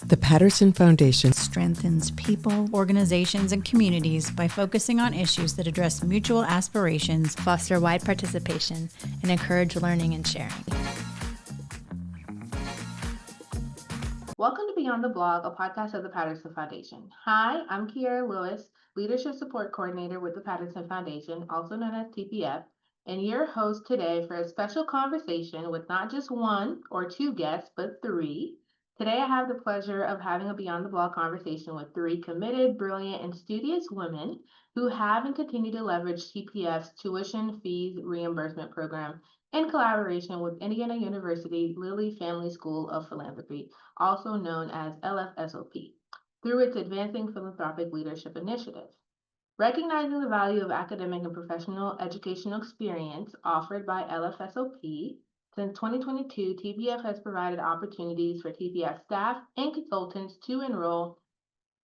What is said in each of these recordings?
The Patterson Foundation strengthens people, organizations, and communities by focusing on issues that address mutual aspirations, foster wide participation, and encourage learning and sharing. Welcome to Beyond the Blog, a podcast of the Patterson Foundation. Hi, I'm Kiarra Louis, Leadership Support Coordinator with the Patterson Foundation, also known as TPF, and your host today for a special conversation with not just one or two guests, but three. Today, I have the pleasure of having a Beyond the Blog conversation with three committed, brilliant, and studious women who have and continue to leverage TPF's Tuition Fees Reimbursement Program in collaboration with Indiana University Lilly Family School of Philanthropy, also known as LFSOP, through its Advancing Philanthropic Leadership initiative. Recognizing the value of academic and professional educational experience offered by LFSOP, since 2022, TPF has provided opportunities for TPF staff and consultants to enroll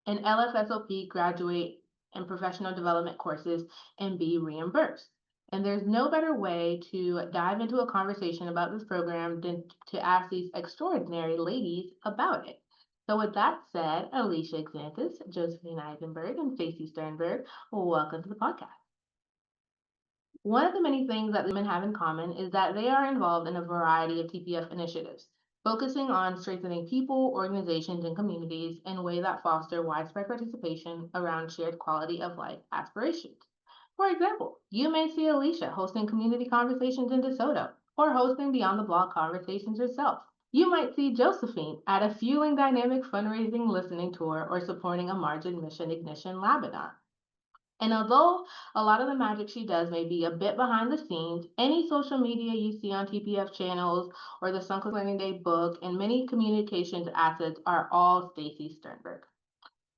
in LFSOP graduate and professional development courses and be reimbursed. And there's no better way to dive into a conversation about this program than to ask these extraordinary ladies about it. So with that said, Alicia Exantus, Josephine Eisenberg, and Stacy Sternberg, welcome to the podcast. One of the many things that women have in common is that they are involved in a variety of TPF initiatives, focusing on strengthening people, organizations, and communities in ways that foster widespread participation around shared quality of life aspirations. For example, you may see Alicia hosting community conversations in DeSoto, or hosting Beyond the Blog conversations herself. You might see Josephine at a Fueling Dynamic fundraising listening tour or supporting a Margin Mission Ignition Labanon. And although a lot of the magic she does may be a bit behind the scenes, any social media you see on TPF channels or the Suncoast Learning Day book and many communications assets are all Stacy Sternberg.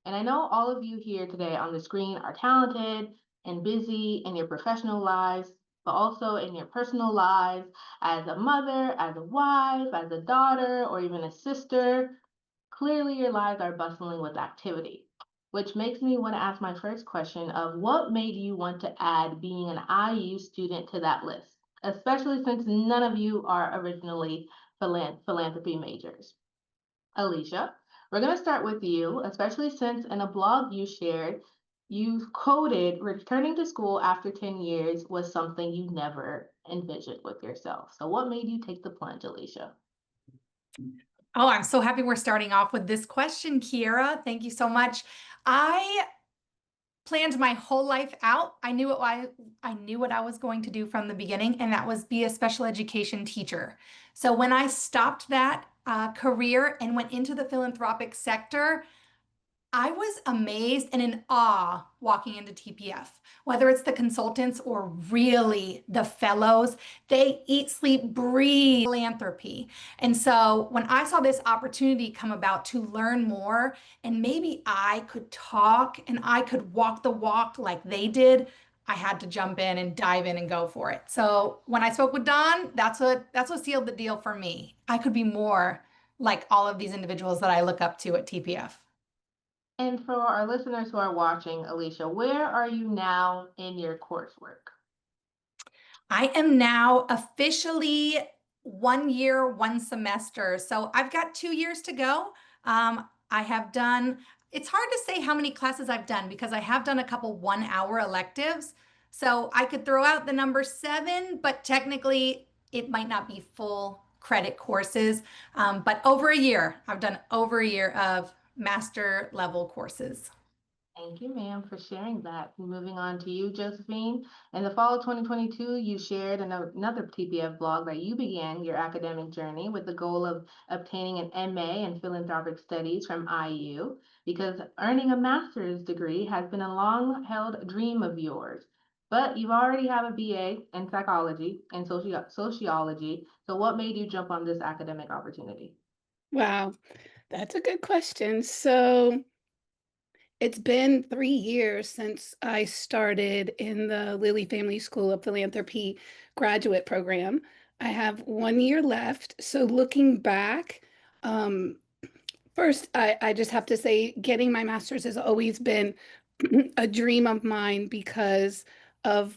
And I know all of you here today on the screen are talented and busy in your professional lives, but also in your personal lives as a mother, as a wife, as a daughter, or even a sister. Clearly your lives are bustling with activity, which makes me want to ask my first question of what made you want to add being an IU student to that list, especially since none of you are originally philanthropy majors. Alicia, we're going to start with you, especially since in a blog you shared, you quoted returning to school after 10 years was something you never envisioned with yourself. So what made you take the plunge, Alicia? Oh, I'm so happy we're starting off with this question, Kiarra. Thank you so much. I planned my whole life out. I knew what I was going to do from the beginning, and that was be a special education teacher. So when I stopped that career and went into the philanthropic sector, I was amazed and in awe walking into TPF, whether it's the consultants or really the fellows. They eat, sleep, breathe philanthropy. And so when I saw this opportunity come about to learn more, and maybe I could talk and I could walk the walk like they did, I had to jump in and dive in and go for it. So when I spoke with Don, that's what sealed the deal for me. I could be more like all of these individuals that I look up to at TPF. And for our listeners who are watching, Alicia, where are you now in your coursework? I am now officially 1 year, 1 semester. So I've got 2 years to go. I have done, it's hard to say how many classes I've done because I have done a couple 1-hour electives. So I could throw out the number 7, but technically it might not be full credit courses. But over a year, I've done over a year of master level courses. Thank you, ma'am, for sharing that. Moving on to you, Josephine. In the fall of 2022, you shared another TPF blog that you began your academic journey with the goal of obtaining an MA in Philanthropic Studies from IU, because earning a master's degree has been a long-held dream of yours. But you already have a BA in psychology and sociology. So what made you jump on this academic opportunity? Wow, that's a good question. So it's been 3 years since I started in the Lilly Family School of Philanthropy graduate program. I have 1 year left. So looking back, first, I just have to say getting my master's has always been a dream of mine because of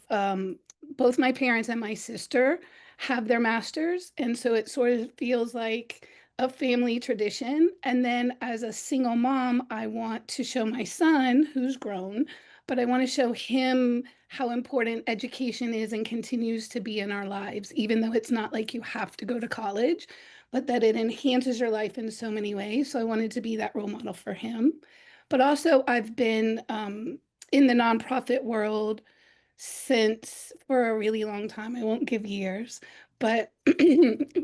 both my parents and my sister have their masters. And so it sort of feels like a family tradition. And then as a single mom, I want to show my son, who's grown, but I want to show him how important education is and continues to be in our lives, even though it's not like you have to go to college, but that it enhances your life in so many ways. So I wanted to be that role model for him. But also, I've been in the nonprofit world since for a really long time. I won't give years, but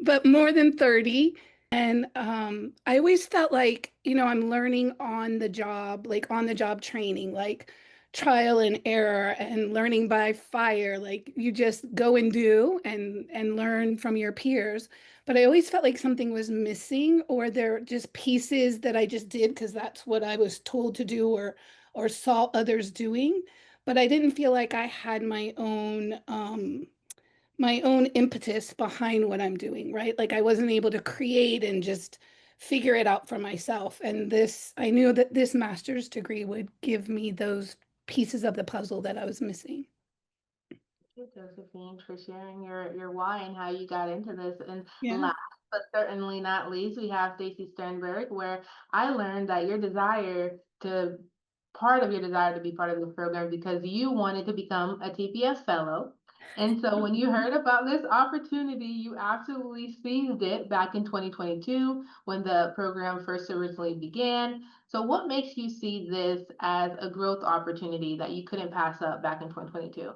but more than 30. And I always felt like, I'm learning on the job, like on the job training, like trial and error and learning by fire. Like you just go and do and learn from your peers. But I always felt like something was missing, or there are just pieces that I just did because that's what I was told to do or saw others doing. But I didn't feel like I had my own impetus behind what I'm doing, right? Like I wasn't able to create and just figure it out for myself. And I knew that this master's degree would give me those pieces of the puzzle that I was missing. Thank you, Josephine, for sharing your why and how you got into this. And Yeah. last but certainly not least, we have Stacy Sternberg, where I learned that part of your desire to be part of the program because you wanted to become a TPF fellow. And so when you heard about this opportunity, you absolutely seized it back in 2022 when the program first originally began. So what makes you see this as a growth opportunity that you couldn't pass up back in 2022?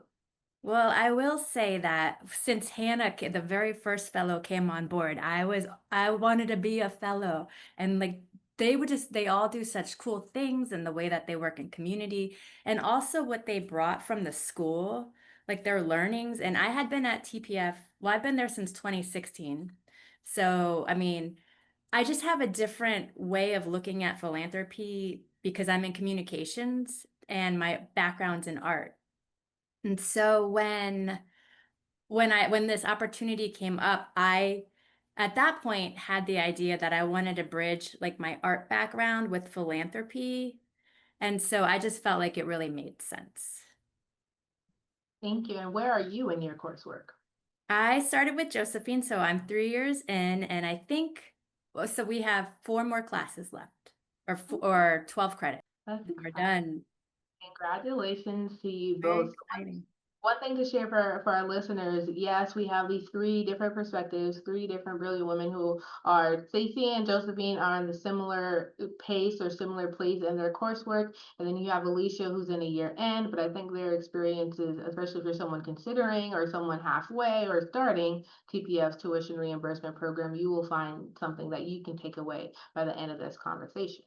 Well, I will say that since Hannah, the very first fellow came on board, I wanted to be a fellow, and like they all do such cool things, and the way that they work in community, and also what they brought from the school, like their learnings. And I had been at TPF, well, I've been there since 2016. So, I mean, I just have a different way of looking at philanthropy because I'm in communications and my background's in art. And so when this opportunity came up, I at that point had the idea that I wanted to bridge like my art background with philanthropy. And so I just felt like it really made sense. Thank you. And where are you in your coursework? I started with Josephine, so I'm 3 years in, and I think well, so we have 4 more classes left, or 12 credits. That's We're exciting. done. Congratulations to you Very both. exciting. One thing to share for our listeners, yes, we have these three different perspectives, three different brilliant women who are Stacey and Josephine are on the similar pace or similar place in their coursework. And then you have Alicia who's in a year end, but I think their experiences, especially if you're someone considering or someone halfway or starting TPF's tuition reimbursement program, you will find something that you can take away by the end of this conversation.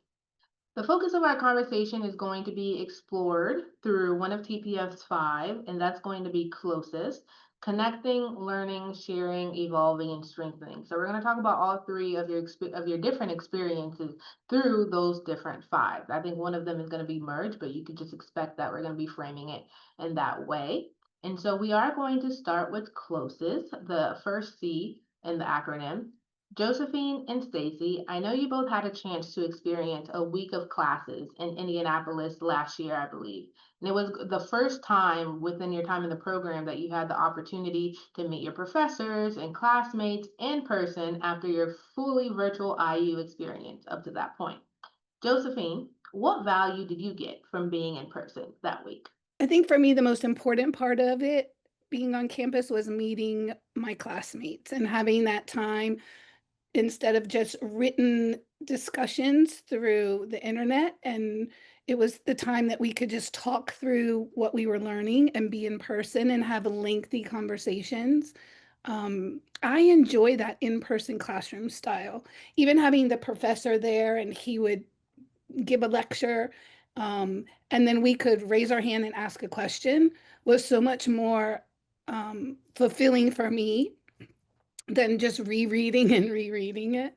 The focus of our conversation is going to be explored through one of TPF's 5, and that's going to be closest, connecting, learning, sharing, evolving, and strengthening. So we're going to talk about all three of your different experiences through those different 5. I think one of them is going to be merged, but you could just expect that we're going to be framing it in that way. And so we are going to start with closest, the first C in the acronym. Josephine and Stacy, I know you both had a chance to experience a week of classes in Indianapolis last year, I believe. And it was the first time within your time in the program that you had the opportunity to meet your professors and classmates in person after your fully virtual IU experience up to that point. Josephine, what value did you get from being in person that week? I think for me, the most important part of it being on campus was meeting my classmates and having that time instead of just written discussions through the internet. And it was the time that we could just talk through what we were learning and be in person and have lengthy conversations. I enjoy that in-person classroom style, even having the professor there and he would give a lecture, and then we could raise our hand and ask a question was so much more fulfilling for me than just rereading and rereading it.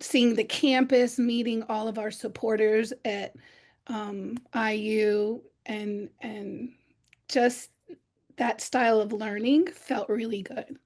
Seeing the campus, meeting all of our supporters at IU, and just that style of learning felt really good.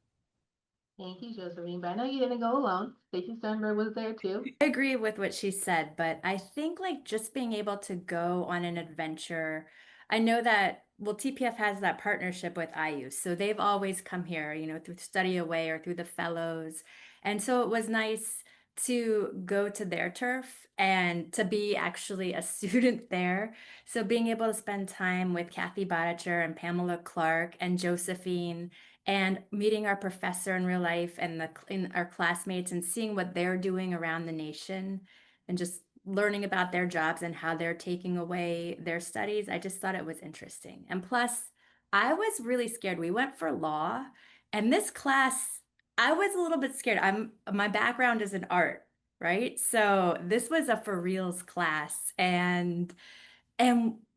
Thank you, Josephine. But I know you didn't go alone. Stacy Sternberg was there too. I agree with what she said, but I think like just being able to go on an adventure. I know that, well, TPF has that partnership with IU. So they've always come here, through Study Away or through the fellows. And so it was nice to go to their turf and to be actually a student there. So being able to spend time with Kathy Bodicher and Pamela Clark and Josephine and meeting our professor in real life and our classmates and seeing what they're doing around the nation and just learning about their jobs and how they're taking away their studies, I just thought it was interesting. And plus, I was really scared. We went for law, and this class, I was a little bit scared. My background is in art, right? So this was a for reals class, and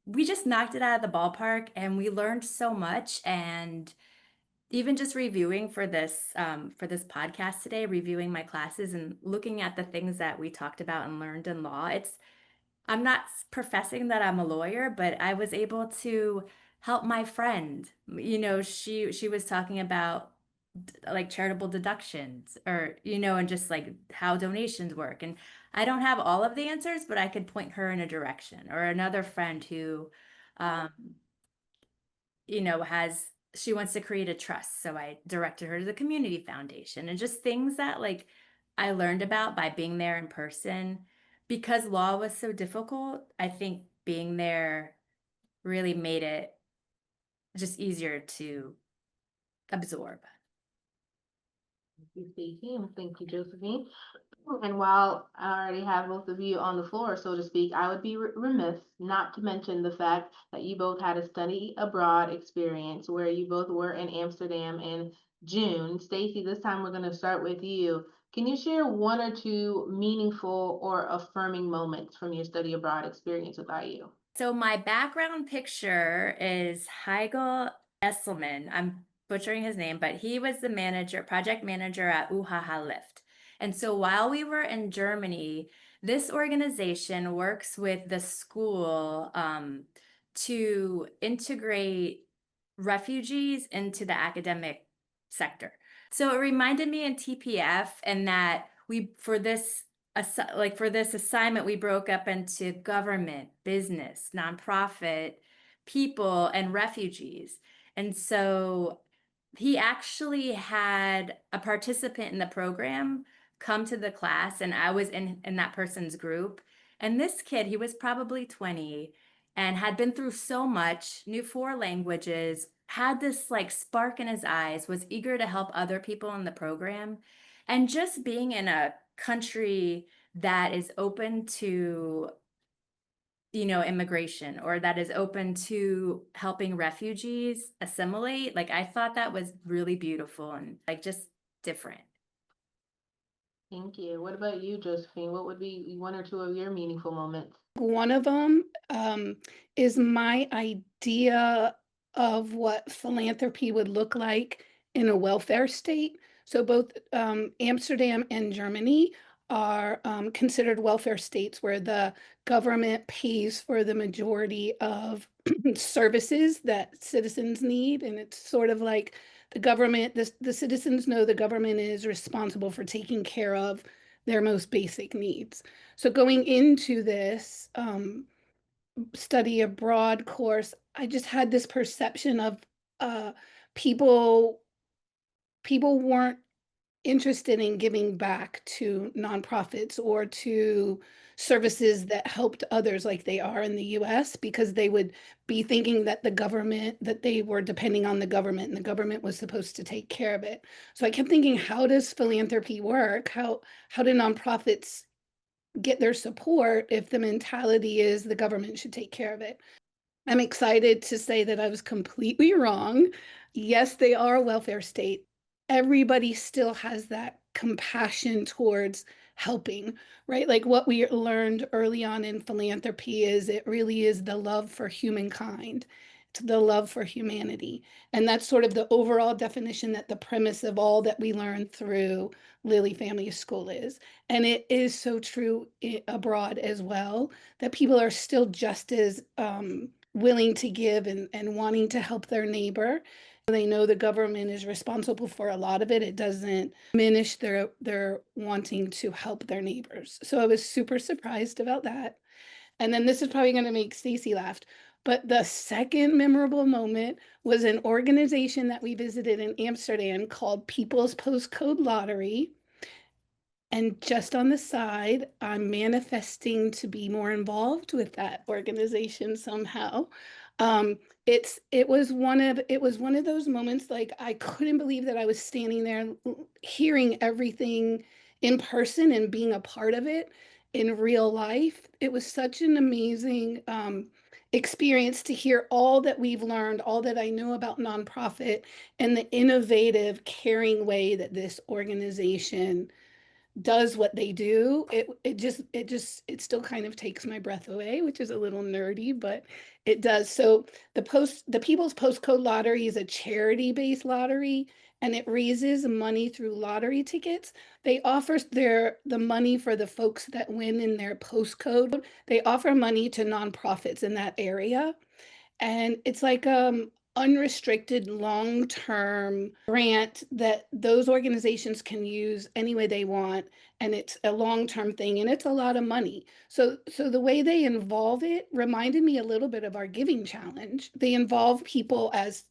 we just knocked it out of the ballpark, and we learned so much. And even just reviewing for this podcast today, reviewing my classes and looking at the things that we talked about and learned in law, I'm not professing that I'm a lawyer, but I was able to help my friend. You know, she was talking about like charitable deductions, or and just like how donations work. And I don't have all of the answers, but I could point her in a direction. Or another friend who um has she wants to create a trust. So I directed her to the community foundation, and just things that like I learned about by being there in person. Because law was so difficult, I think being there really made it just easier to absorb. Thank you, Stacy, and thank you, Josephine. And while I already have both of you on the floor, so to speak, I would be remiss not to mention the fact that you both had a study abroad experience where you both were in Amsterdam in June. Stacy, this time we're going to start with you. Can you share one or two meaningful or affirming moments from your study abroad experience with IU? So my background picture is Heigl Esselman. I'm butchering his name, but he was the project manager at Uhaha Lift. And so while we were in Germany, this organization works with the school to integrate refugees into the academic sector. So it reminded me in TPF, and that for this assignment, we broke up into government, business, nonprofit, people, and refugees. And so he actually had a participant in the program come to the class, and I was in that person's group. And this kid, he was probably 20 and had been through so much, knew 4 languages, had this like spark in his eyes, was eager to help other people in the program. And just being in a country that is open to immigration, or that is open to helping refugees assimilate, like I thought that was really beautiful and like just different. Thank you. What about you, Josephine? What would be one or two of your meaningful moments? One of them is my idea of what philanthropy would look like in a welfare state. So both Amsterdam and Germany are considered welfare states where the government pays for the majority of services that citizens need. And it's sort of like the government, the citizens know the government is responsible for taking care of their most basic needs. So going into this study abroad course, I just had this perception of people weren't interested in giving back to nonprofits or to services that helped others like they are in the US, because they would be thinking that that they were depending on the government, and the government was supposed to take care of it. So I kept thinking, how does philanthropy work? How do nonprofits get their support if the mentality is the government should take care of it? I'm excited to say that I was completely wrong. Yes, they are a welfare state. Everybody still has that compassion towards helping, right? Like what we learned early on in philanthropy is it really is the love for humankind. It's the love for humanity. And that's sort of the overall definition, that the premise of all that we learned through Lilly Family School is. And it is so true abroad as well, that people are still just as willing to give and wanting to help their neighbor. They know the government is responsible for a lot of it. It doesn't diminish their wanting to help their neighbors. So I was super surprised about that. And then this is probably going to make Stacy laugh, but the second memorable moment was an organization that we visited in Amsterdam called People's Postcode Lottery. And just on the side, I'm manifesting to be more involved with that organization somehow. It was one of those moments, like I couldn't believe that I was standing there hearing everything in person and being a part of it in real life. It was such an amazing experience to hear all that we've learned, all that I know about nonprofit, and the innovative, caring way that this organization does what they do. It still kind of takes my breath away, which is a little nerdy, but it does. So the People's Postcode Lottery is a charity-based lottery, and it raises money through lottery tickets. They offer the money for the folks that win in their postcode. They offer money to nonprofits in that area. And it's like unrestricted long-term grant that those organizations can use any way they want, and it's a long-term thing, and it's a lot of money. So the way they involve it reminded me a little bit of our giving challenge. They involve people as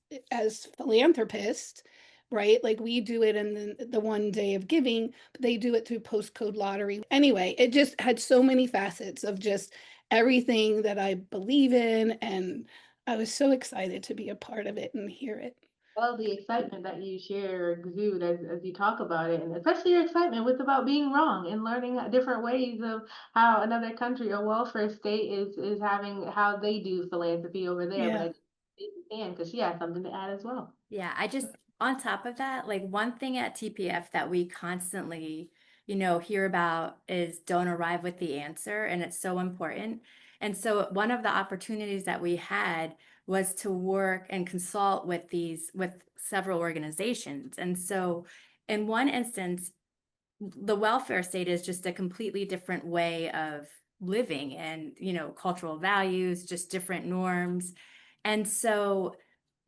philanthropists, right? Like we do it in the one day of giving, but they do it through postcode lottery. Anyway, it just had so many facets of just everything that I believe in, and I was so excited to be a part of it and hear it. Well, the excitement that you share or exude as you talk about it, and especially your excitement with about being wrong and learning different ways of how another country or welfare state is having how they do philanthropy over there. But Yeah. I understand because she has something to add as well. Yeah, I just, on top of that, like one thing at TPF that we constantly, hear about is don't arrive with the answer. And it's so important. And so one of the opportunities that we had was to work and consult with several organizations. And so in one instance, the welfare state is just a completely different way of living and, cultural values, just different norms. And so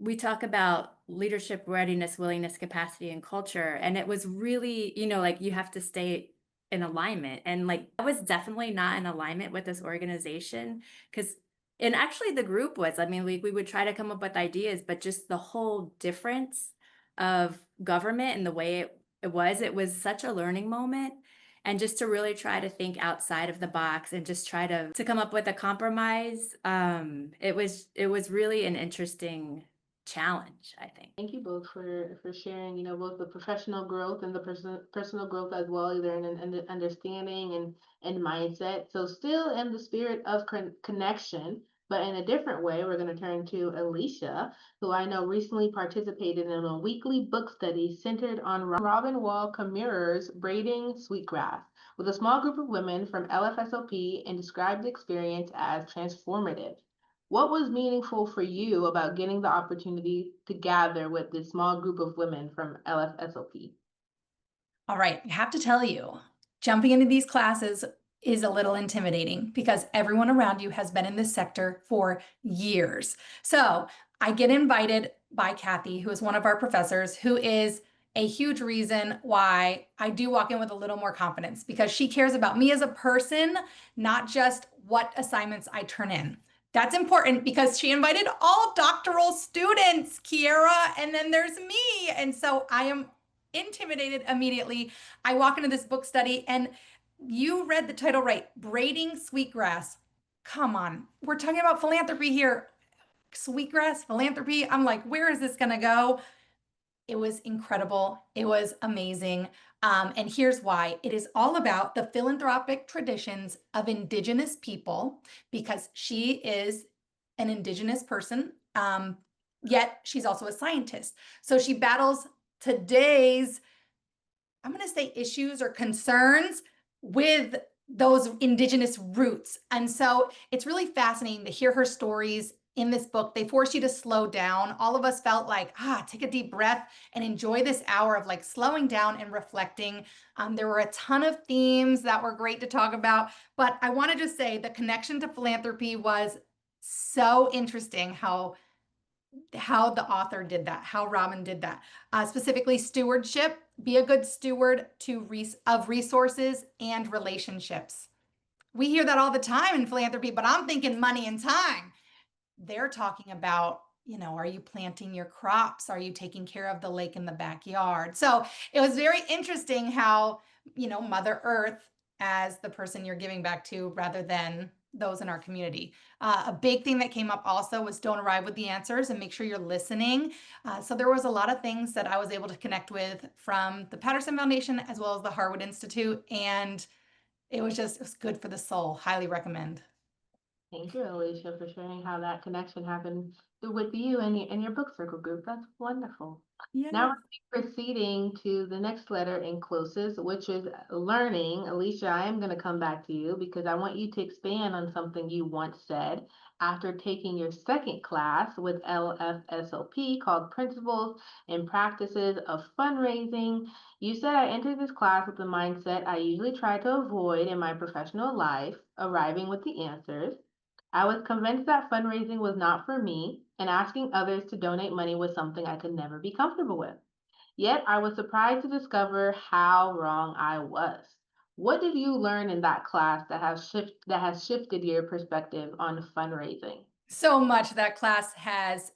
we talk about leadership, readiness, willingness, capacity, and culture. And it was really, like you have to stay in alignment. And like I was definitely not in alignment with this organization because, and actually the group was, I mean, we would try to come up with ideas, but just the whole difference of government and the way it was such a learning moment. And just to really try to think outside of the box and just try to come up with a compromise. It was really an interesting challenge, I think. Thank you both for sharing, both the professional growth and the personal growth as well, either in an understanding and mindset. So still in the spirit of connection, but in a different way, we're going to turn to Alicia, who I know recently participated in a weekly book study centered on Robin Wall Kimmmerer's Braiding, Sweetgrass, with a small group of women from LFSOP, and described the experience as transformative. What was meaningful for you about getting the opportunity to gather with this small group of women from LFSOP? All right, I have to tell you, jumping into these classes is a little intimidating because everyone around you has been in this sector for years. So I get invited by Kathy, who is one of our professors, who is a huge reason why I do walk in with a little more confidence, because she cares about me as a person, not just what assignments I turn in. That's important because she invited all doctoral students, Kiarra, and then there's me. And so I am intimidated immediately. I walk into this book study, and you read the title right, Braiding Sweetgrass. Come on, we're talking about philanthropy here. Sweetgrass, philanthropy. I'm like, where is this gonna go? It was incredible. It was amazing. And here's why. It is all about the philanthropic traditions of Indigenous people, because she is an Indigenous person, yet she's also a scientist. So she battles today's, I'm going to say, issues or concerns with those Indigenous roots. And so it's really fascinating to hear her stories in this book. They force you to slow down. All of us felt like, take a deep breath and enjoy this hour of like slowing down and reflecting. There were a ton of themes that were great to talk about, but I want to just say the connection to philanthropy was so interesting, how the author did that, how Robin did that. Specifically stewardship, be a good steward of resources and relationships. We hear that all the time in philanthropy, but I'm thinking money and time. They're talking about, are you planting your crops? Are you taking care of the lake in the backyard? So it was very interesting how, Mother Earth as the person you're giving back to rather than those in our community. A big thing that came up also was don't arrive with the answers and make sure you're listening. So there was a lot of things that I was able to connect with from the Patterson Foundation as well as the Harwood Institute. And it was good for the soul. Highly recommend. Thank you, Alicia, for sharing how that connection happened with you and your book circle group. That's wonderful. Yeah. Now we're proceeding to the next letter in closest, which is learning. Alicia, I am going to come back to you because I want you to expand on something you once said after taking your second class with LFSOP called Principles and Practices of Fundraising. You said I entered this class with the mindset I usually try to avoid in my professional life, arriving with the answers. I was convinced that fundraising was not for me, and asking others to donate money was something I could never be comfortable with. Yet I was surprised to discover how wrong I was. What did you learn in that class that has shifted your perspective on fundraising? So much. That class has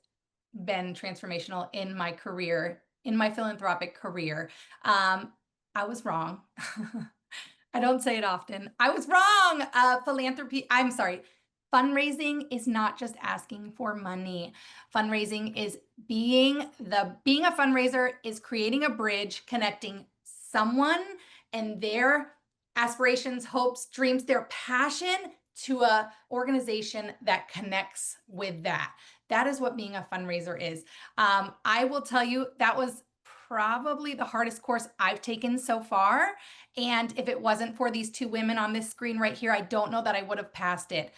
been transformational in my career, in my philanthropic career. I was wrong. I don't say it often. I was wrong. Fundraising is not just asking for money. Fundraising is being a fundraiser is creating a bridge connecting someone and their aspirations, hopes, dreams, their passion to a organization that connects with that. That is what being a fundraiser is. I will tell you that was probably the hardest course I've taken so far. And if it wasn't for these two women on this screen right here, I don't know that I would have passed it.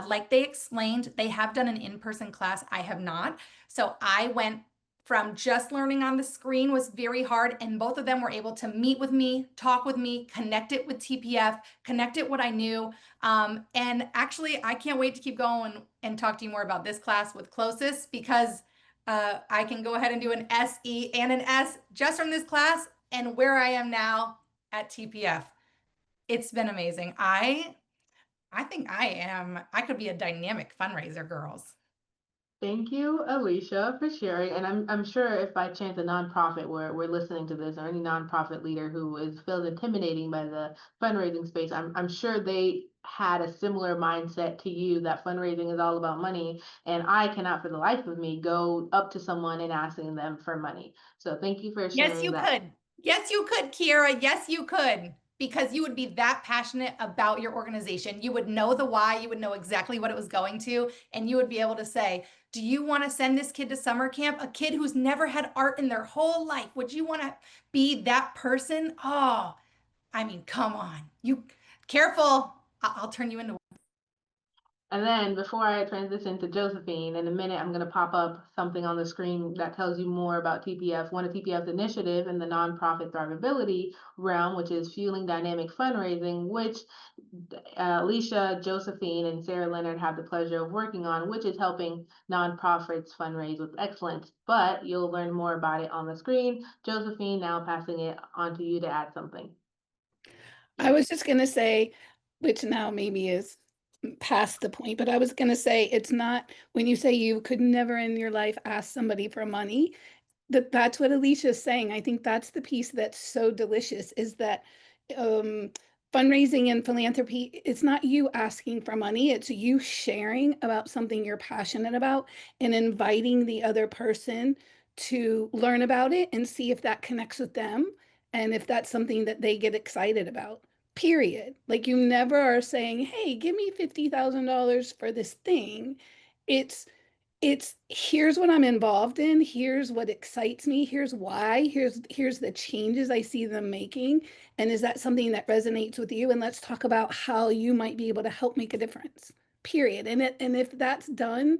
Like they explained, they have done an in-person class. I have not. So I went from just learning on the screen was very hard. And both of them were able to meet with me, talk with me, connect it with TPF, connect it what I knew. And actually, I can't wait to keep going and talk to you more about this class with Closest because I can go ahead and do an SE and an S just from this class and where I am now at TPF. It's been amazing. I think I could be a dynamic fundraiser, girls. Thank you, Alicia, for sharing. And I'm sure if by chance a nonprofit we're listening to this, or any nonprofit leader who feels intimidating by the fundraising space, I'm sure they had a similar mindset to you that fundraising is all about money. And I cannot for the life of me go up to someone and asking them for money. So thank you for sharing Yes, you that. could. Yes, you could, Kiarra. Yes, you could. Because you would be that passionate about your organization. You would know the why, you would know exactly what it was going to, and you would be able to say, do you want to send this kid to summer camp? A kid who's never had art in their whole life. Would you want to be that person? Oh, I mean, come on. You careful. I'll turn you into. And then before I transition to Josephine, in a minute, I'm going to pop up something on the screen that tells you more about TPF, one of TPF's initiative in the nonprofit thrivability realm, which is fueling dynamic fundraising, which Alicia, Josephine, and Sarah Leonard have the pleasure of working on, which is helping nonprofits fundraise with excellence. But you'll learn more about it on the screen. Josephine, now passing it on to you to add something. I was just going to say, which now maybe is past the point, but I was going to say it's not when you say you could never in your life ask somebody for money, that's what Alicia's saying. I think that's the piece that's so delicious is that fundraising and philanthropy, it's not you asking for money, it's you sharing about something you're passionate about and inviting the other person to learn about it and see if that connects with them and if that's something that they get excited about. Period. Like you never are saying, hey, give me $50,000 for this thing. It's here's what I'm involved in, here's what excites me, here's why, here's the changes I see them making, and is that something that resonates with you? And let's talk about how you might be able to help make a difference. Period. And if that's done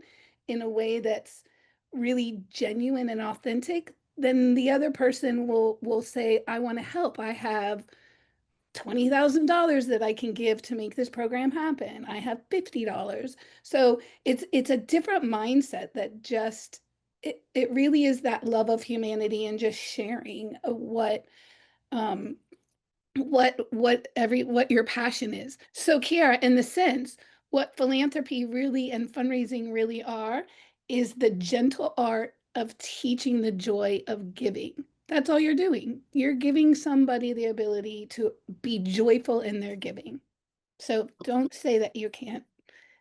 in a way that's really genuine and authentic, then the other person will say, I want to help. I have $20,000 that I can give to make this program happen. I have $50. So it's a different mindset that just it really is that love of humanity and just sharing what your passion is. So Kiarra, in the sense, what philanthropy really and fundraising really are is the gentle art of teaching the joy of giving. That's all you're doing. You're giving somebody the ability to be joyful in their giving. So don't say that you can't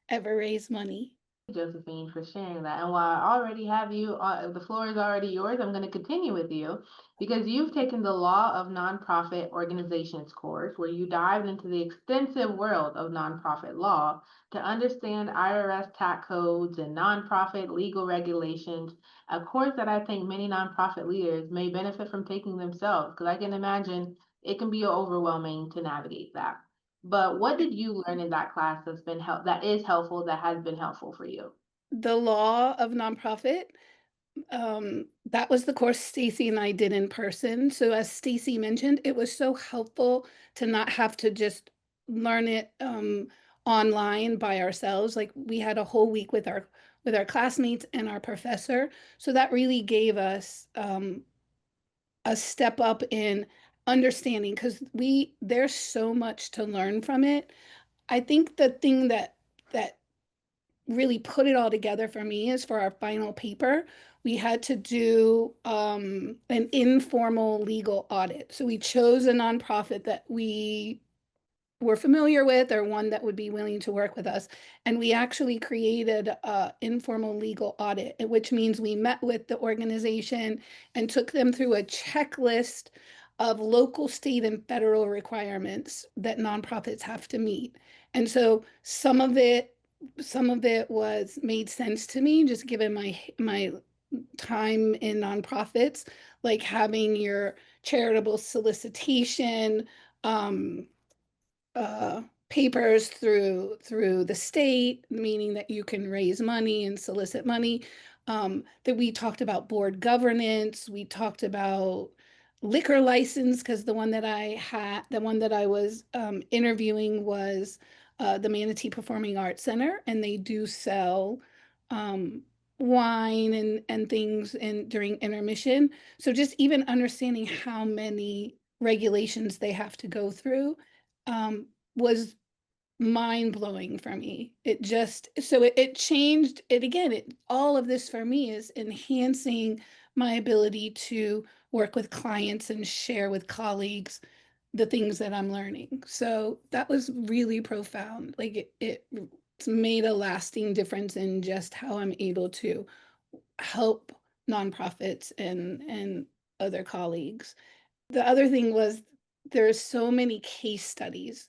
ever raise money. Josephine, for sharing that. And while I already have you, the floor is already yours. I'm going to continue with you because you've taken the Law of Nonprofit Organizations course where you dived into the extensive world of nonprofit law to understand IRS tax codes and nonprofit legal regulations, a course that I think many nonprofit leaders may benefit from taking themselves, because I can imagine it can be overwhelming to navigate that. But what did you learn in that class that is helpful, that has been helpful for you? The Law of Nonprofit, that was the course Stacy and I did in person. So as Stacy mentioned, it was so helpful to not have to just learn it online by ourselves. Like we had a whole week with our classmates and our professor. So that really gave us a step up in understanding, because there's so much to learn from it. I think the thing that really put it all together for me is for our final paper, we had to do an informal legal audit. So we chose a nonprofit that we were familiar with, or one that would be willing to work with us. And we actually created an informal legal audit, which means we met with the organization and took them through a checklist of local, state, and federal requirements that nonprofits have to meet. And so some of it was made sense to me, just given my time in nonprofits, like having your charitable solicitation, papers through the state, meaning that you can raise money and solicit money. That we talked about board governance, we talked about liquor license, because the one that I was interviewing was the Manatee Performing Arts Center, and they do sell wine and things during intermission. So just even understanding how many regulations they have to go through was mind-blowing for me. It changed it again. All of this for me is enhancing my ability to work with clients and share with colleagues the things that I'm learning. So that was really profound. Like it's made a lasting difference in just how I'm able to help nonprofits and other colleagues. The other thing was there's so many case studies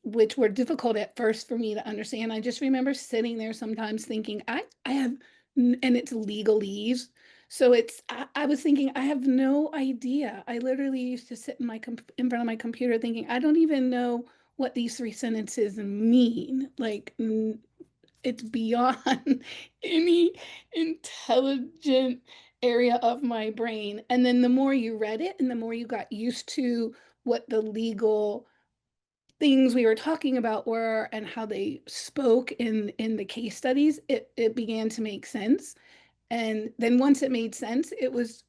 which were difficult at first for me to understand. I just remember sitting there sometimes thinking, I have, and it's legalese. So I was thinking, I have no idea. I literally used to sit in in front of my computer thinking, I don't even know what these 3 sentences mean. Like, it's beyond any intelligent area of my brain. And then the more you read it and the more you got used to what the legal things we were talking about were and how they spoke in the case studies, it began to make sense. And then once it made sense, it was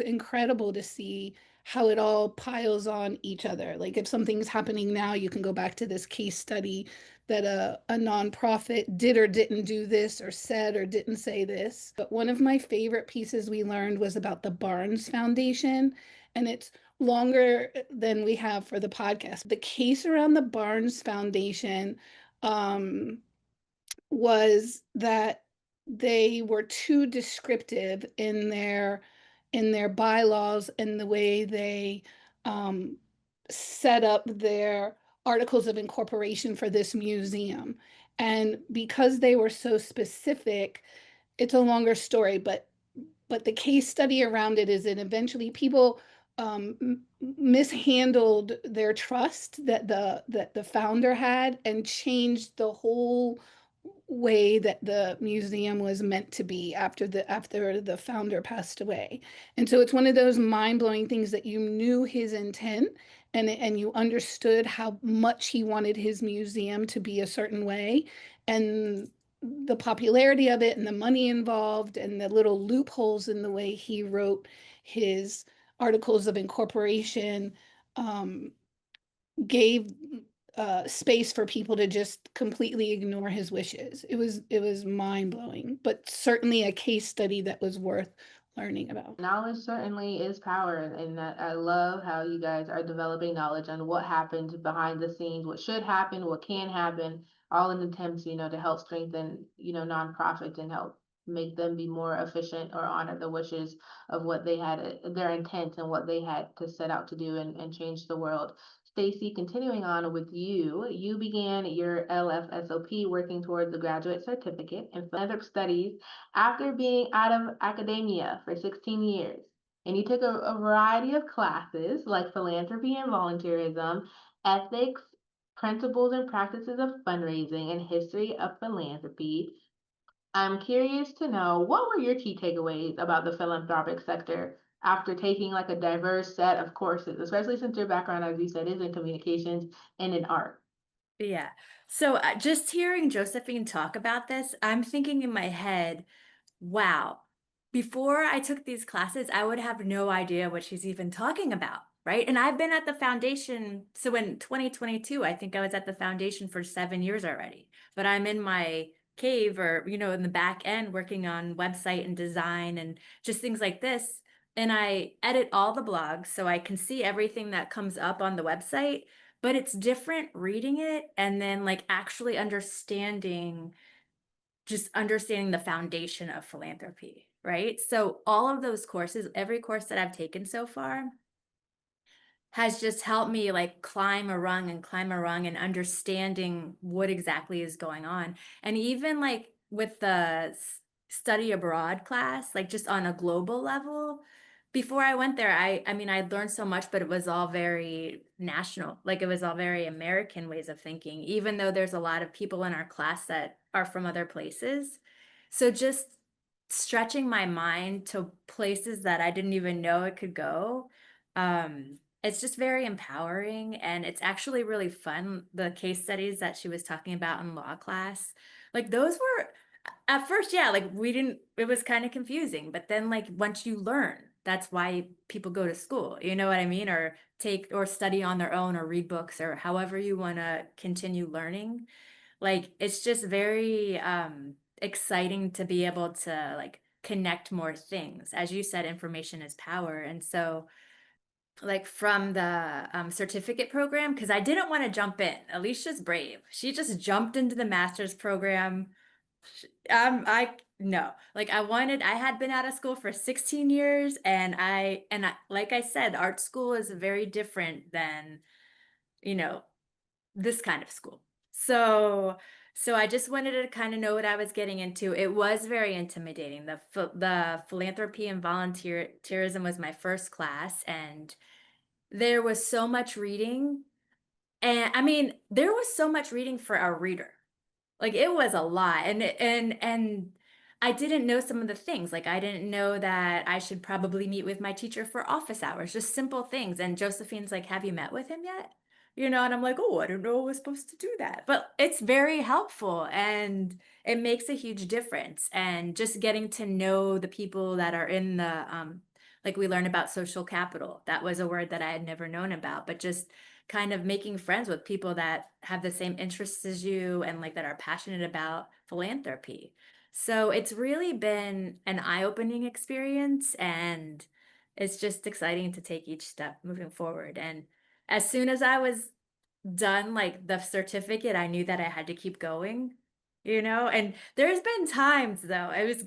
incredible to see how it all piles on each other. Like if something's happening now, you can go back to this case study that a nonprofit did or didn't do this, or said or didn't say this. But one of my favorite pieces we learned was about the Barnes Foundation, and it's longer than we have for the podcast. The case around the Barnes Foundation was that they were too descriptive in their bylaws and the way they set up their articles of incorporation for this museum. And because they were so specific, it's a longer story, but the case study around it is that eventually people mishandled their trust that the founder had, and changed the whole way that the museum was meant to be after the founder passed away. And so it's one of those mind-blowing things that you knew his intent, and you understood how much he wanted his museum to be a certain way, and the popularity of it and the money involved and the little loopholes in the way he wrote his articles of incorporation gave space for people to just completely ignore his wishes. It was mind-blowing, but certainly a case study that was worth learning about. Knowledge certainly is power, and I love how you guys are developing knowledge on what happened behind the scenes, what should happen, what can happen, all in attempts, to help strengthen, nonprofits and help make them be more efficient or honor the wishes of what they had, their intent and what they had to set out to do and change the world. Stacy, continuing on with you, you began your LFSOP working towards a graduate certificate in philanthropic studies after being out of academia for 16 years. And you took a variety of classes like philanthropy and volunteerism, ethics, principles and practices of fundraising, and history of philanthropy. I'm curious to know, what were your key takeaways about the philanthropic sector after taking like a diverse set of courses, especially since your background, as you said, is in communications and in art? Yeah. So just hearing Josephine talk about this, I'm thinking in my head, wow, before I took these classes, I would have no idea what she's even talking about, right? And I've been at the foundation. So in 2022, I think I was at the foundation for 7 years already, but I'm in my cave or, in the back end working on website and design and just things like this. And I edit all the blogs so I can see everything that comes up on the website, but it's different reading it and then like actually understanding the foundation of philanthropy, right? So all of those courses, every course that I've taken so far has just helped me like climb a rung and understanding what exactly is going on. And even like with the study abroad class, like just on a global level, before I went there, I mean, I learned so much, but it was all very national. Like it was all very American ways of thinking, even though there's a lot of people in our class that are from other places. So just stretching my mind to places that I didn't even know it could go. It's just very empowering, and it's actually really fun. The case studies that she was talking about in law class, like those were at first, yeah, like it was kind of confusing, but then like once you learn, that's why people go to school, you know what I mean? Or take or study on their own or read books or however you want to continue learning. Like it's just very exciting to be able to like connect more things. As you said, information is power. And so like from the certificate program, because I didn't want to jump in. Alicia's brave. She just jumped into the master's program. I no, like I had been out of school for 16 years, and like I said, art school is very different than, you know, this kind of school. So I just wanted to kind of know what I was getting into. It was very intimidating. The philanthropy and volunteerism was my first class, and there was so much reading. And I mean, there was so much reading for a reader. Like it was a lot. And I didn't know some of the things. Like I didn't know that I should probably meet with my teacher for office hours, just simple things. And Josephine's like, "Have you met with him yet?" And I'm like, "Oh, I don't know I was supposed to do that." But it's very helpful and it makes a huge difference. And just getting to know the people that are in the like we learn about social capital. That was a word that I had never known about, but just kind of making friends with people that have the same interests as you and like that are passionate about philanthropy. So it's really been an eye-opening experience, and it's just exciting to take each step moving forward. And as soon as I was done like the certificate, I knew that I had to keep going. And there's been times though, it's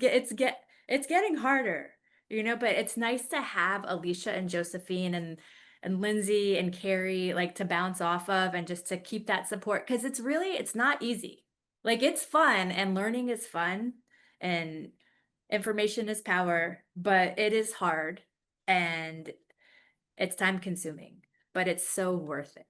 getting harder, but it's nice to have Alicia and Josephine and Lindsay and Carrie like to bounce off of and just to keep that support, because it's not easy. Like it's fun and learning is fun and information is power, but it is hard and it's time consuming, but it's so worth it.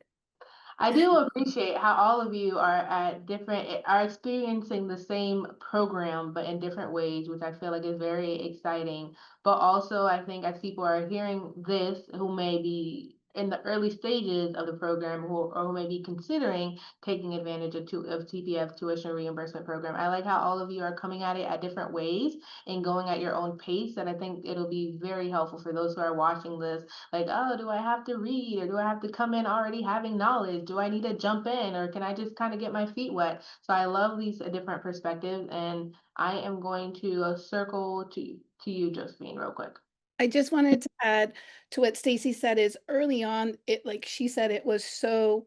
I do appreciate how all of you are experiencing the same program, but in different ways, which I feel like is very exciting. But also, I think as people are hearing this, who may be in the early stages of the program who may be considering taking advantage of TPF Tuition Reimbursement Program. I like how all of you are coming at it at different ways and going at your own pace. And I think it'll be very helpful for those who are watching this. Like, oh, do I have to read, or do I have to come in already having knowledge? Do I need to jump in, or can I just kind of get my feet wet? So I love these different perspectives, and I am going to circle to you, Josephine, real quick. I just wanted to add to what Stacy said is early on, like she said, it was a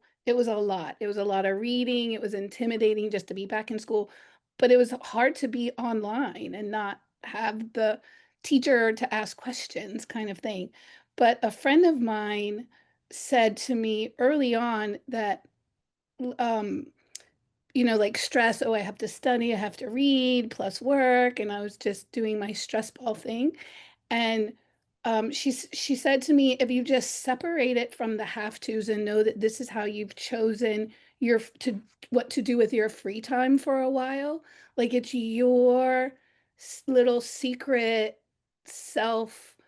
lot. It was a lot of reading. It was intimidating just to be back in school, but it was hard to be online and not have the teacher to ask questions kind of thing. But a friend of mine said to me early on that, um, like stress, oh, I have to study, I have to read, plus work. And I was just doing my stress ball thing. And she said to me, if you just separate it from the have-tos and know that this is how you've chosen what to do with your free time for a while, like it's your little secret self-help,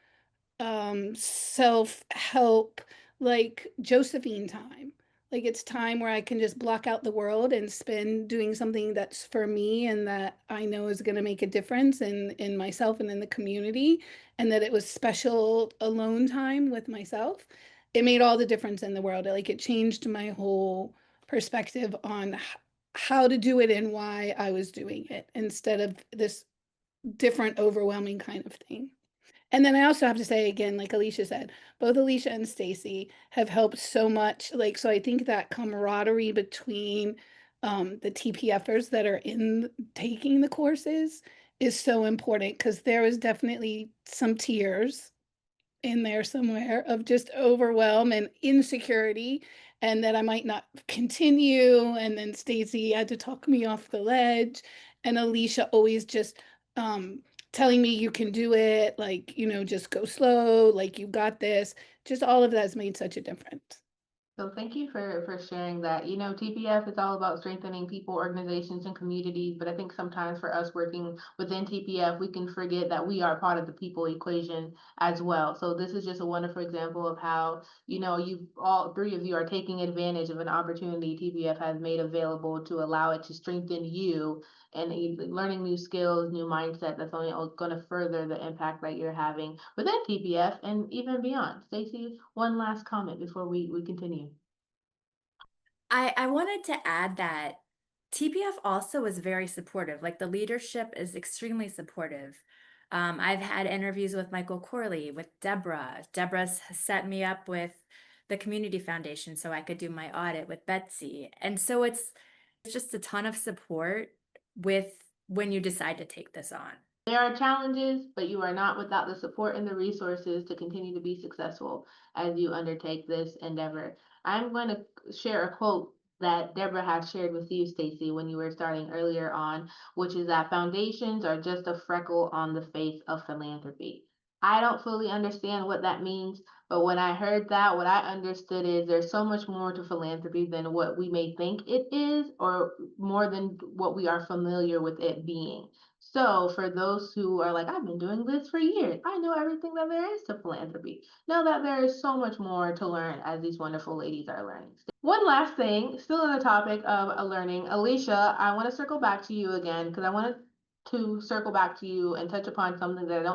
like Josephine time. Like it's time where I can just block out the world and spend doing something that's for me and that I know is going to make a difference in myself and in the community, and that it was special alone time with myself. It made all the difference in the world. Like it changed my whole perspective on how to do it and why I was doing it instead of this different, overwhelming kind of thing. And then I also have to say again, like Alicia said, both Alicia and Stacy have helped so much. Like, so I think that camaraderie between the TPFers that are taking the courses is so important, because there was definitely some tears in there somewhere of just overwhelm and insecurity, and that I might not continue. And then Stacy had to talk me off the ledge, and Alicia always just telling me you can do it, like, just go slow, like you got this. Just all of that has made such a difference. So thank you for sharing that. TPF is all about strengthening people, organizations, and communities, but I think sometimes for us working within TPF, we can forget that we are part of the people equation as well. So this is just a wonderful example of how, you all three of you are taking advantage of an opportunity TPF has made available to allow it to strengthen you and learning new skills, new mindset that's only going to further the impact that you're having within TPF and even beyond. Stacy, one last comment before we continue. I wanted to add that TPF also is very supportive. Like the leadership is extremely supportive. I've had interviews with Michael Corley, with Deborah. Deborah's set me up with the Community Foundation so I could do my audit with Betsy. And so it's just a ton of support when you decide to take this on. There are challenges, but you are not without the support and the resources to continue to be successful as you undertake this endeavor. I'm going to share a quote that Deborah had shared with you, Stacy, when you were starting earlier on, which is that foundations are just a freckle on the face of philanthropy. I don't fully understand what that means, but when I heard that, what I understood is there's so much more to philanthropy than what we may think it is, or more than what we are familiar with it being. So for those who are like, I've been doing this for years, I know everything that there is to philanthropy. Know that there is so much more to learn, as these wonderful ladies are learning. One last thing, still on the topic of learning, Alicia, I want to circle back to you again, because I want to circle back to you and touch upon something that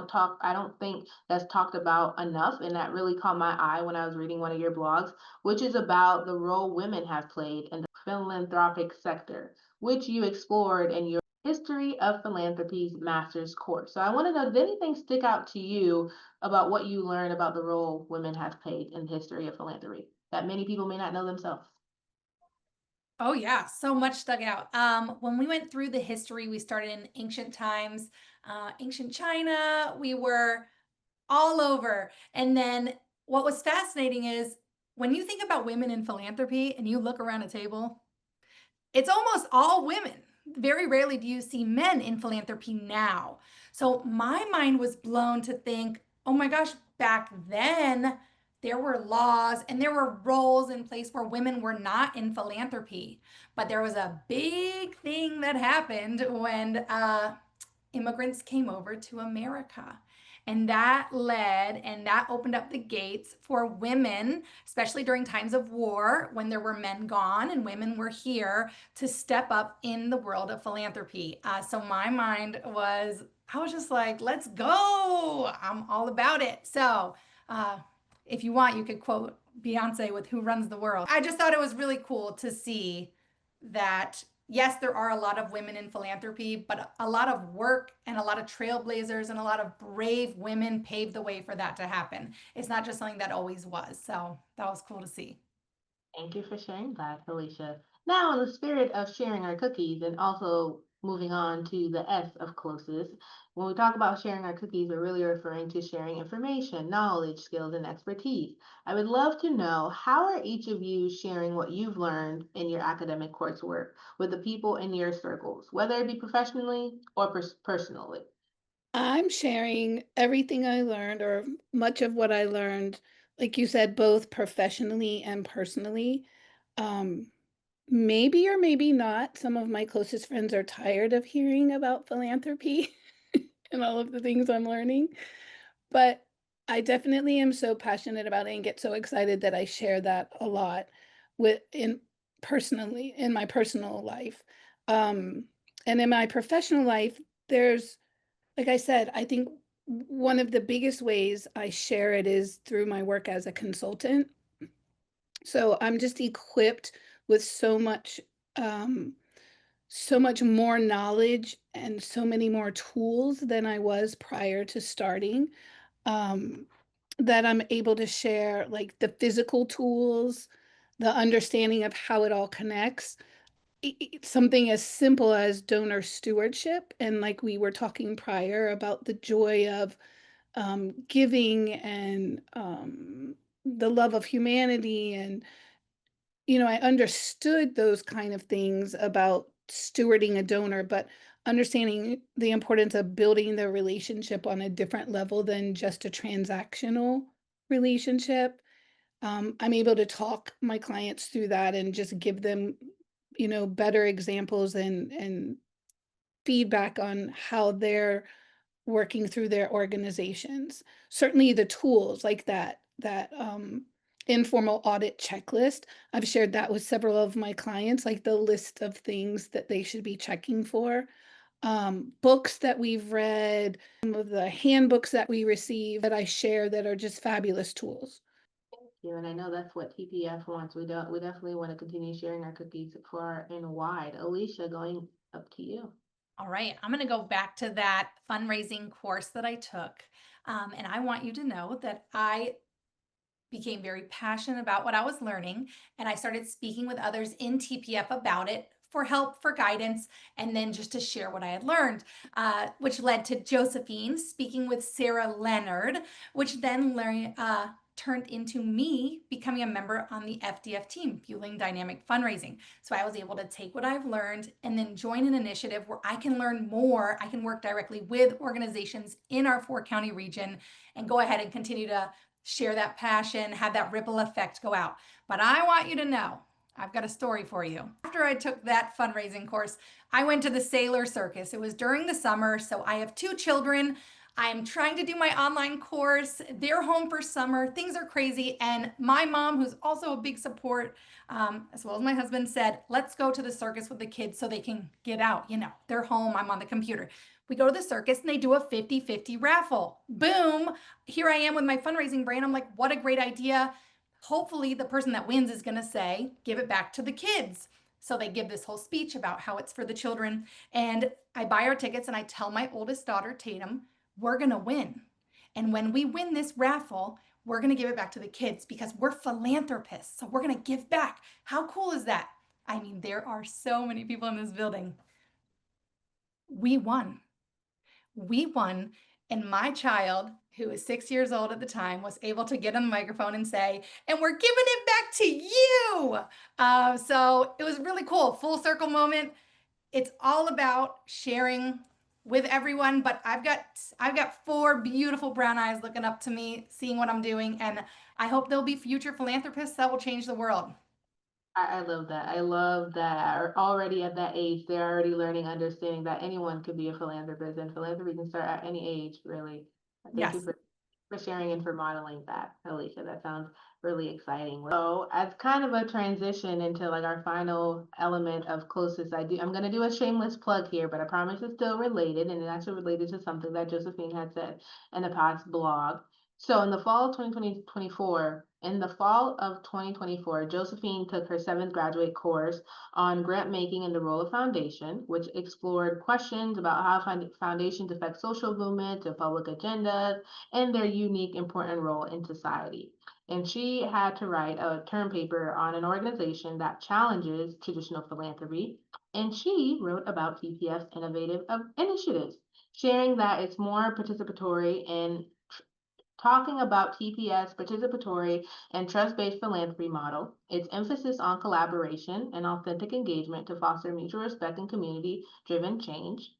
I don't think that's talked about enough, and that really caught my eye when I was reading one of your blogs, which is about the role women have played in the philanthropic sector, which you explored in your History of Philanthropy's master's course. So I want to know, did anything stick out to you about what you learned about the role women have played in the history of philanthropy that many people may not know themselves? Oh yeah, so much stuck out. When we went through the history, we started in ancient times, ancient China, we were all over. And then what was fascinating is when you think about women in philanthropy and you look around a table, it's almost all women. Very rarely do you see men in philanthropy now. So my mind was blown to think, oh my gosh, back then there were laws and there were roles in place where women were not in philanthropy. But there was a big thing that happened when immigrants came over to America. And that opened up the gates for women, especially during times of war, when there were men gone and women were here, to step up in the world of philanthropy. So my mind was, I was just like, let's go. I'm all about it. So if you want, you could quote Beyonce with "Who Runs the World." I just thought it was really cool to see that, yes, there are a lot of women in philanthropy, but a lot of work and a lot of trailblazers and a lot of brave women paved the way for that to happen. It's not just something that always was. So that was cool to see. Thank you for sharing that, Alicia. Now, in the spirit of sharing our cookies and also moving on to the S of closest, when we talk about sharing our cookies, we're really referring to sharing information, knowledge, skills, and expertise. I would love to know, how are each of you sharing what you've learned in your academic coursework with the people in your circles, whether it be professionally or personally? I'm sharing everything I learned, or much of what I learned, like you said, both professionally and personally. Um, Maybe or maybe not, some of my closest friends are tired of hearing about philanthropy and all of the things I'm learning, but I definitely am so passionate about it and get so excited that I share that a lot personally in my personal life. Um, and in my professional life, there's, like I said, I think one of the biggest ways I share it is through my work as a consultant. So I'm just equipped with um, so much more knowledge and so many more tools than I was prior to starting, um, that I'm able to share, like the physical tools, the understanding of how it all connects. Something as simple as donor stewardship. And like we were talking prior about the joy of giving and the love of humanity. And, I understood those kind of things about stewarding a donor, but understanding the importance of building the relationship on a different level than just a transactional relationship. I'm able to talk my clients through that and just give them, better examples and feedback on how they're working through their organizations. Certainly the tools like that informal audit checklist. I've shared that with several of my clients, like the list of things that they should be checking for. Books that we've read, some of the handbooks that we receive that I share that are just fabulous tools. You, and I know that's what TPF wants. We definitely want to continue sharing our cookies far and wide. Alicia, going up to you. All right, I'm going to go back to that fundraising course that I took. And I want you to know that I became very passionate about what I was learning, and I started speaking with others in TPF about it for help, for guidance, and then just to share what I had learned, which led to Josephine speaking with Sarah Leonard, which then turned into me becoming a member on the FDF team, Fueling Dynamic Fundraising. So I was able to take what I've learned and then join an initiative where I can learn more. I can work directly with organizations in our 4-county region and go ahead and continue to share that passion, have that ripple effect go out. But I want you to know, I've got a story for you. After I took that fundraising course, I went to the Sailor Circus. It was during the summer, so I have 2 children. I'm trying to do my online course. They're home for summer. Things are crazy. And my mom, who's also a big support, as well as my husband, said, let's go to the circus with the kids so they can get out. They're home. I'm on the computer. We go to the circus and they do a 50-50 raffle. Boom. Here I am with my fundraising brain. I'm like, what a great idea. Hopefully the person that wins is going to say, give it back to the kids. So they give this whole speech about how it's for the children. And I buy our tickets and I tell my oldest daughter, Tatum, we're going to win. And when we win this raffle, we're going to give it back to the kids because we're philanthropists. So we're going to give back. How cool is that? I mean, there are so many people in this building. We won. We won. And my child, who was 6 years old at the time, was able to get on the microphone and say, and we're giving it back to you. So it was really cool. Full circle moment. It's all about sharing with everyone, but I've got 4 beautiful brown eyes looking up to me, seeing what I'm doing, and I hope there'll be future philanthropists that will change the world. I love that. I love that already at that age, they're already learning, understanding that anyone could be a philanthropist, and philanthropy can start at any age, really. Thank you Yes. for sharing and for modeling that, Alicia. That sounds really exciting. So as kind of a transition into like our final element of closest, I'm gonna do a shameless plug here, but I promise it's still related, and it's actually related to something that Josephine had said in a past blog. So in the fall of 2024, Josephine took her 7th graduate course on grant making and the role of foundation, which explored questions about how foundations affect social movements and public agendas and their unique important role in society. And she had to write a term paper on an organization that challenges traditional philanthropy. And she wrote about TPF's innovative initiatives, sharing that it's more participatory and talking about TPS participatory and trust-based philanthropy model, its emphasis on collaboration and authentic engagement to foster mutual respect and community-driven change.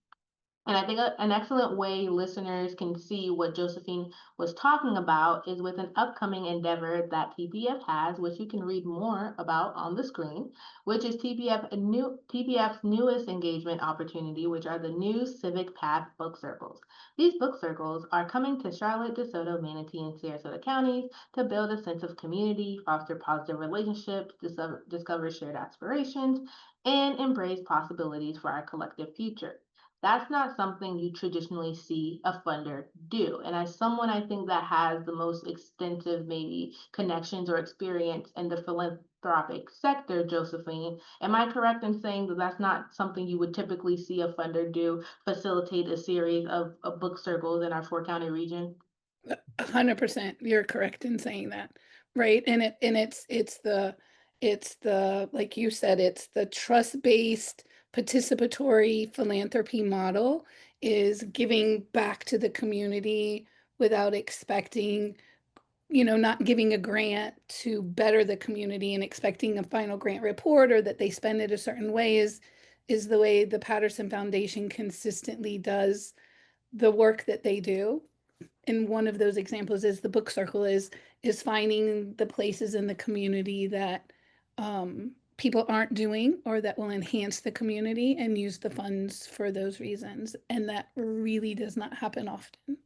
And I think an excellent way listeners can see what Josephine was talking about is with an upcoming endeavor that TPF has, which you can read more about on the screen, which is TPF's newest engagement opportunity, which are the new Civic Path book circles. These book circles are coming to Charlotte, DeSoto, Manatee, and Sarasota counties to build a sense of community, foster positive relationships, discover shared aspirations, and embrace possibilities for our collective future. That's not something you traditionally see a funder do. And as someone I think that has the most extensive maybe connections or experience in the philanthropic sector, Josephine, am I correct in saying that that's not something you would typically see a funder do, facilitate a series of book circles in our 4-county region? 100%. You're correct in saying that, right? And it's the like you said, it's the trust-based participatory philanthropy model is giving back to the community without expecting, not giving a grant to better the community and expecting a final grant report or that they spend it a certain way is the way the Patterson Foundation consistently does the work that they do. And one of those examples is the book circle is finding the places in the community that people aren't doing or that will enhance the community and use the funds for those reasons. And that really does not happen often.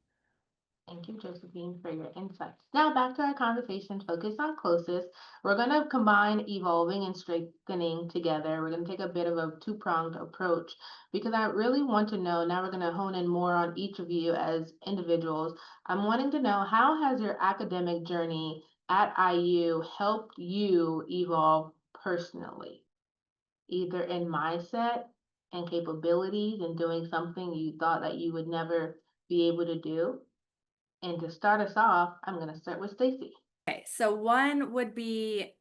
Thank you, Josephine, for your insights. Now back to our conversation focused on closest. We're going to combine evolving and strengthening together. We're going to take a bit of a two-pronged approach because I really want to know, now we're going to hone in more on each of you as individuals. I'm wanting to know, how has your academic journey at IU helped you evolve personally, either in mindset and capabilities and doing something you thought that you would never be able to do? And to start us off, I'm going to start with Stacy. Okay, so one would be,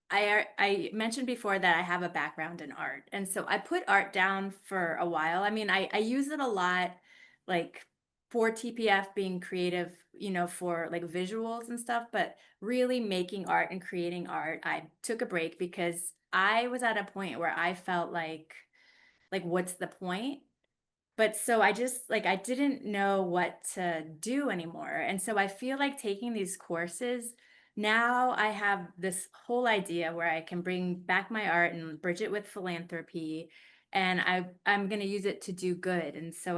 I mentioned before that I have a background in art. And so I put art down for a while. I mean, I use it a lot, like for TPF being creative, for like visuals and stuff, but really making art and creating art, I took a break because I was at a point where I felt like what's the point? But so I just I didn't know what to do anymore. And so I feel like taking these courses, now I have this whole idea where I can bring back my art and bridge it with philanthropy, and I'm going to use it to do good. And so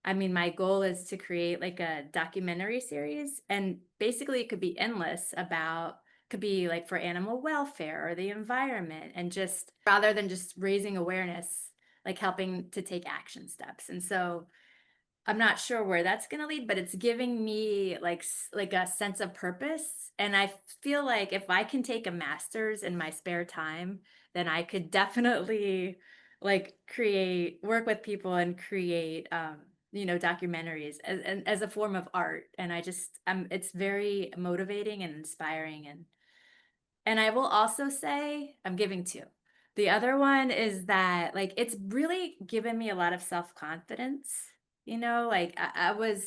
I mean, my goal is to create like a documentary series, and basically it could be endless about, could be like for animal welfare or the environment, and just rather than just raising awareness, like helping to take action steps. And so I'm not sure where that's going to lead, but it's giving me like a sense of purpose. And I feel like if I can take a master's in my spare time, then I could definitely work with people and create documentaries as a form of art. And it's very motivating and inspiring. And I will also say I'm giving two. The other one is that it's really given me a lot of self-confidence. I was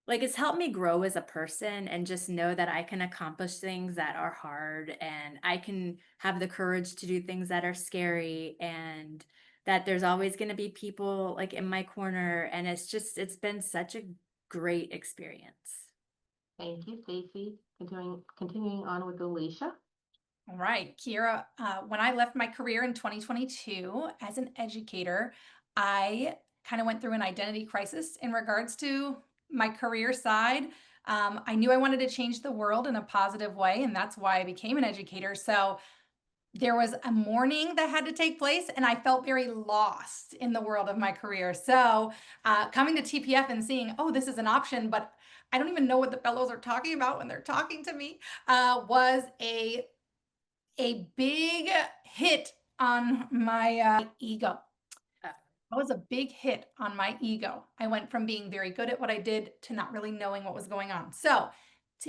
it's helped me grow as a person and just know that I can accomplish things that are hard, and I can have the courage to do things that are scary, and that there's always going to be people in my corner. And it's been such a great experience. Thank you, Stacy. Continuing on with Alicia. All right, Kiarra, when I left my career in 2022 as an educator, I kind of went through an identity crisis in regards to my career side, I knew I wanted to change the world in a positive way, and that's why I became an educator. So there was a morning that had to take place, and I felt very lost in the world of my career. So coming to TPF and seeing, oh, this is an option, but I don't even know what the fellows are talking about when they're talking to me, was a big hit on my ego. That was a big hit on my ego. I went from being very good at what I did to not really knowing what was going on. So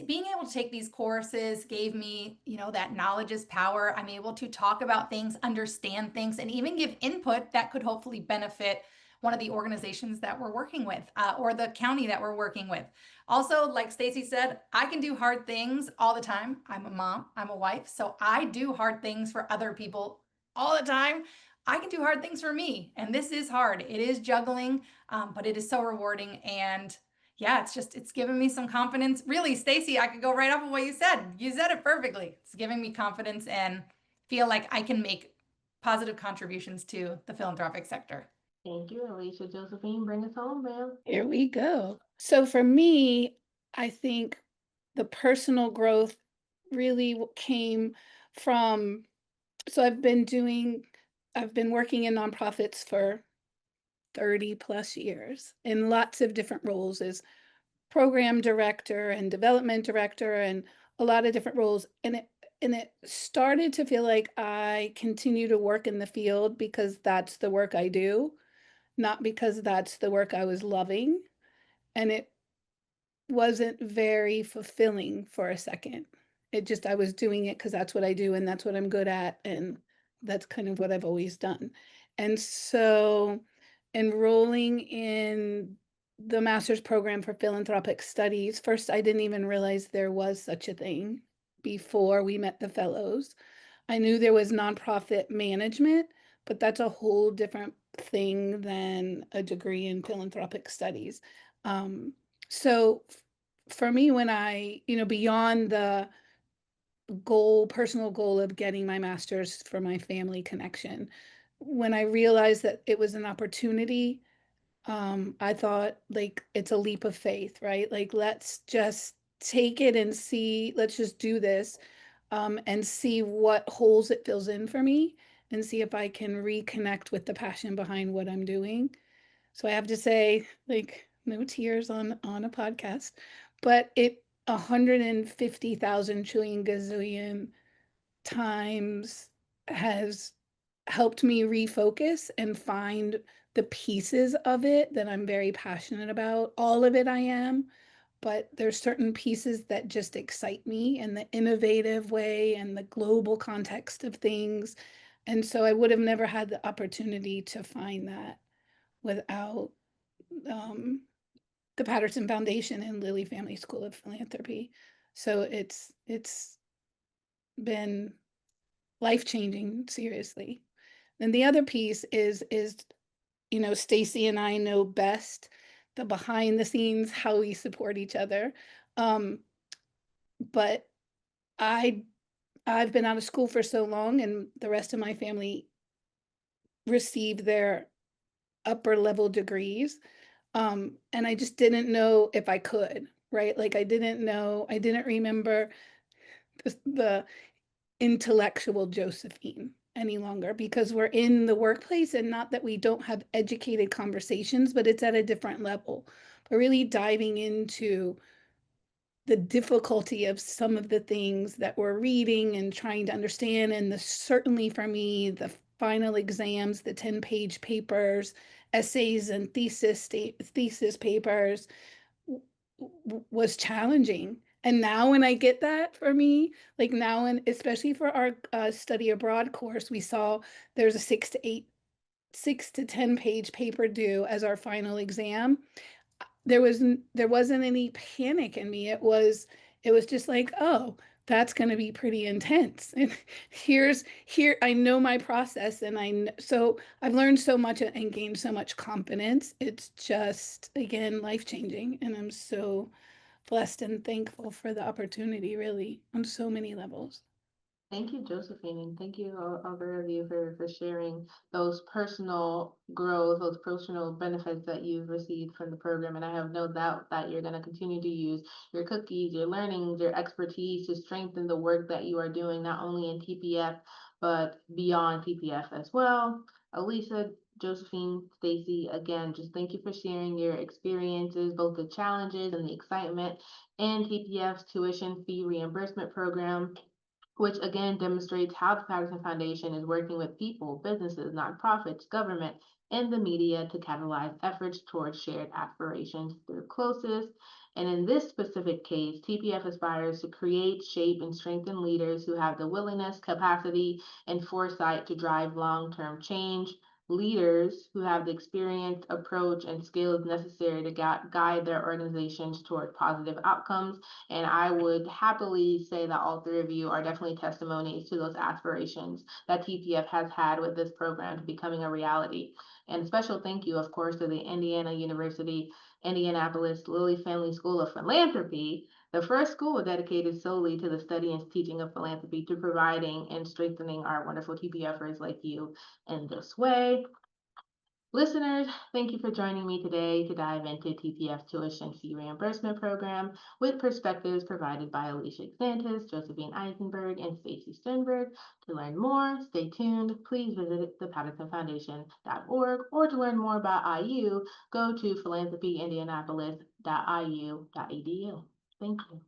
being able to take these courses gave me, that knowledge is power. I'm able to talk about things, understand things, and even give input that could hopefully benefit one of the organizations that we're working with, or the county that we're working with. Also, like Stacy said, I can do hard things all the time. I'm a mom, I'm a wife, so I do hard things for other people all the time. I can do hard things for me, and this is hard. It is juggling, but it is so rewarding. And yeah, it's given me some confidence. Really, Stacy, I could go right off of what you said. You said it perfectly. It's giving me confidence and feel like I can make positive contributions to the philanthropic sector. Thank you, Alicia. Josephine, bring us home, ma'am. Here we go. So for me, I think the personal growth really came from, so I've been working in nonprofits for 30 plus years in lots of different roles as program director and development director and a lot of different roles. And it started to feel like I continue to work in the field because that's the work I do, not because that's the work I was loving. And it wasn't very fulfilling for a second. I was doing it because that's what I do and that's what I'm good at. And that's kind of what I've always done. And so enrolling in the master's program for philanthropic studies, first, I didn't even realize there was such a thing before we met the fellows. I knew there was nonprofit management, but that's a whole different thing than a degree in philanthropic studies. So for me, when I, beyond the personal goal of getting my master's for my family connection, when I realized that it was an opportunity, I thought, like, it's a leap of faith, right? Like, let's just take it and see, let's just do this, and see what holes it fills in for me and see if I can reconnect with the passion behind what I'm doing. So I have to say, like, no tears on a podcast, but 150,000 trillion gazillion times has helped me refocus and find the pieces of it that I'm very passionate about. All of it I am, but there's certain pieces that just excite me and the innovative way and the global context of things. And so I would have never had the opportunity to find that without the Patterson Foundation and Lilly Family School of Philanthropy. So it's been life-changing, seriously. And the other piece is Stacy and I know best the behind the scenes, how we support each other. But I've been out of school for so long, and the rest of my family received their upper level degrees. And I just didn't know if I could, right? Like I didn't remember the intellectual Josephine any longer because we're in the workplace, and not that we don't have educated conversations, but it's at a different level. But really diving into the difficulty of some of the things that we're reading and trying to understand. And certainly for me, the final exams, the 10-page papers, essays and thesis papers was challenging. And now when I get that, for me, like now, and especially for our study abroad course, we saw there's a 6 to 10 page paper due as our final exam. There wasn't any panic in me. It was just like, oh, that's going to be pretty intense. And I know my process, and so I've learned so much and gained so much confidence. It's just, again, life-changing. And I'm so blessed and thankful for the opportunity, really, on so many levels. Thank you, Josephine, and thank you, all three of you, for sharing those personal growth, those personal benefits that you've received from the program. And I have no doubt that you're going to continue to use your cookies, your learnings, your expertise to strengthen the work that you are doing, not only in TPF, but beyond TPF as well. Alicia, Josephine, Stacy, again, just thank you for sharing your experiences, both the challenges and the excitement in TPF's tuition fee reimbursement program, which again demonstrates how the Patterson Foundation is working with people, businesses, nonprofits, government, and the media to catalyze efforts towards shared aspirations through closest. And in this specific case, TPF aspires to create, shape, and strengthen leaders who have the willingness, capacity, and foresight to drive long-term change. Leaders who have the experience, approach, and skills necessary to guide their organizations toward positive outcomes. And I would happily say that all three of you are definitely testimonies to those aspirations that TPF has had with this program to becoming a reality. And special thank you, of course, to the Indianapolis Lilly Family School of Philanthropy, the first school dedicated solely to the study and teaching of philanthropy, to providing and strengthening our wonderful TPFers like you in this way. Listeners, thank you for joining me today to dive into TPF Tuition Fee Reimbursement Program with perspectives provided by Alicia Exantus, Josephine Eisenberg, and Stacy Sternberg. To learn more, stay tuned. Please visit thepattersonfoundation.org, or to learn more about IU, go to philanthropyindianapolis.iu.edu. Thank you.